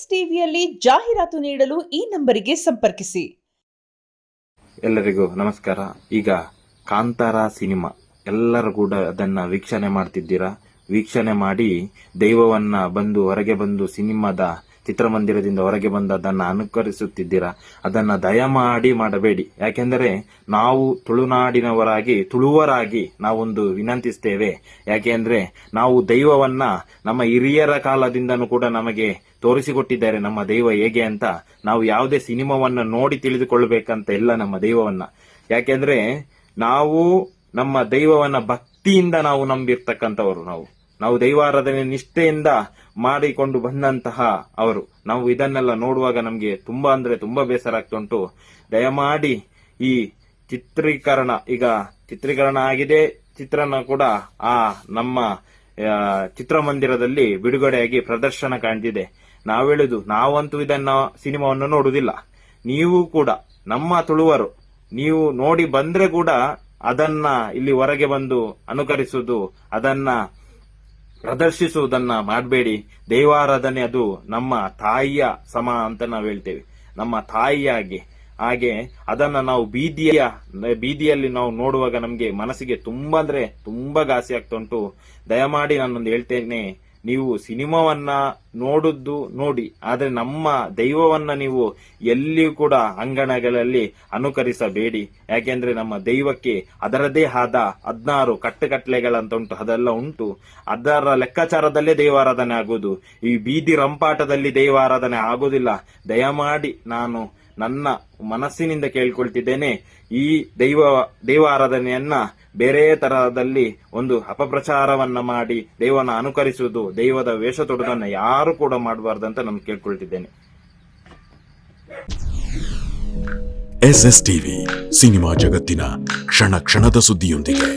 S S ಟಿವಿಯಲ್ಲಿ ಜಾಹೀರಾತು ನೀಡಲು ಈ ನಂಬರಿಗೆ ಸಂಪರ್ಕಿಸಿ. ಎಲ್ಲರಿಗೂ ನಮಸ್ಕಾರ. ಈಗ ಕಾಂತಾರ ಸಿನಿಮಾ ಎಲ್ಲರೂ ಕೂಡ ಅದನ್ನ ವೀಕ್ಷಣೆ ಮಾಡ್ತಿದ್ದೀರಾ. ವೀಕ್ಷಣೆ ಮಾಡಿ ದೈವವನ್ನ ಹೊರಗೆ ಬಂದು ಸಿನಿಮಾದ ಚಿತ್ರಮಂದಿರದಿಂದ ಹೊರಗೆ ಬಂದು ಅದನ್ನ ಅನುಕರಿಸುತ್ತಿದ್ದೀರಾ. ಅದನ್ನ ದಯಮಾಡಿ ಮಾಡಬೇಡಿ. ಯಾಕೆಂದರೆ ನಾವು ತುಳುವರಾಗಿ ನಾವೊಂದು ವಿನಂತಿಸ್ತೇವೆ. ಯಾಕೆಂದ್ರೆ ನಾವು ದೈವವನ್ನ ನಮ್ಮ ಹಿರಿಯರ ಕಾಲದಿಂದನೂ ಕೂಡ ನಮಗೆ ತೋರಿಸಿಕೊಟ್ಟಿದ್ದಾರೆ. ನಮ್ಮ ದೈವ ಹೇಗೆ ಅಂತ ನಾವು ಯಾವುದೇ ಸಿನಿಮಾವನ್ನ ನೋಡಿ ತಿಳಿದುಕೊಳ್ಬೇಕಂತ ಇಲ್ಲ ನಮ್ಮ ದೈವವನ್ನ. ಯಾಕೆಂದ್ರೆ ನಾವು ನಮ್ಮ ದೈವವನ್ನ ಭಕ್ತಿಯಿಂದ ನಾವು ನಂಬಿರ್ತಕ್ಕಂಥವರು. ನಾವು ದೈವಾರಾಧನೆ ನಿಷ್ಠೆಯಿಂದ ಮಾಡಿಕೊಂಡು ಬಂದಂತಹ ಅವರು. ನಾವು ಇದನ್ನೆಲ್ಲ ನೋಡುವಾಗ ನಮ್ಗೆ ತುಂಬಾ ಅಂದ್ರೆ ತುಂಬಾ ಬೇಸರ ಆಗ್ತುಂಟು. ದಯಮಾಡಿ ಈ ಚಿತ್ರೀಕರಣ ಆಗಿದೆ. ಚಿತ್ರಣ ಕೂಡ ನಮ್ಮ ಚಿತ್ರಮಂದಿರದಲ್ಲಿ ಬಿಡುಗಡೆಯಾಗಿ ಪ್ರದರ್ಶನ ಕಾಣ್ತಿದೆ. ನಾವೇಳುದು ನಾವಂತೂ ಇದನ್ನ ಸಿನಿಮಾವನ್ನು ನೋಡುವುದಿಲ್ಲ. ನೀವು ಕೂಡ ನಮ್ಮ ತುಳುವರು, ನೀವು ನೋಡಿ ಬಂದ್ರೆ ಕೂಡ ಅದನ್ನ ಇಲ್ಲಿ ಹೊರಗೆ ಬಂದು ಅನುಕರಿಸುವುದು, ಅದನ್ನ ಪ್ರದರ್ಶಿಸುವುದನ್ನ ಮಾಡಬೇಡಿ. ದೈವಾರಾಧನೆ ಅದು ನಮ್ಮ ತಾಯಿಯ ಸಮ ಅಂತ ನಾವು ಹೇಳ್ತೇವೆ. ನಮ್ಮ ತಾಯಿಯಾಗಿ ಹಾಗೆ ಅದನ್ನ ನಾವು ಬೀದಿಯಲ್ಲಿ ನಾವು ನೋಡುವಾಗ ನಮ್ಗೆ ಮನಸ್ಸಿಗೆ ತುಂಬಾ ಅಂದ್ರೆ ತುಂಬಾ ಘಾಸಿ ಆಗ್ತುಂಟು. ದಯಮಾಡಿ ನಾನೊಂದು ಹೇಳ್ತೇನೆ, ನೀವು ಸಿನಿಮಾವನ್ನ ನೋಡಿ, ಆದ್ರೆ ನಮ್ಮ ದೈವವನ್ನ ನೀವು ಎಲ್ಲಿಯೂ ಕೂಡ ಅಂಗಣಗಳಲ್ಲಿ ಅನುಕರಿಸಬೇಡಿ. ಯಾಕೆಂದ್ರೆ ನಮ್ಮ ದೈವಕ್ಕೆ ಅದರದೇ ಆದ 16 ಕಟ್ಟುಕಟ್ಲೆಗಳಂತ ಉಂಟು. ಅದೆಲ್ಲ ಉಂಟು. ಅದರ ಲೆಕ್ಕಾಚಾರದಲ್ಲೇ ದೈವಾರಾಧನೆ ಆಗುವುದು. ಈ ಬೀದಿ ರಂಪಾಟದಲ್ಲಿ ದೈವಾರಾಧನೆ ಆಗುವುದಿಲ್ಲ. ದಯಮಾಡಿ ನಾನು ನನ್ನ ಮನಸ್ಸಿನಿಂದ ಕೇಳ್ಕೊಳ್ತಿದ್ದೇನೆ, ಈ ದೈವಾರಾಧನೆಯನ್ನ ಬೇರೆ ತರಹದಲ್ಲಿ ಒಂದು ಅಪಪ್ರಚಾರವನ್ನ ಮಾಡಿ ದೈವನ ಅನುಕರಿಸುವುದು, ದೈವದ ವೇಷ ತೊಡುವುದನ್ನ ಯಾರು ಕೂಡ ಮಾಡಬಾರ್ದಂತ ನಾನು ಕೇಳ್ಕೊಳ್ತಿದ್ದೇನೆ. ಎಸ್ಎಸ್ ಟಿವಿ ಸಿನಿಮಾ ಜಗತ್ತಿನ ಕ್ಷಣ ಕ್ಷಣದ ಸುದ್ದಿಯೊಂದಿಗೆ.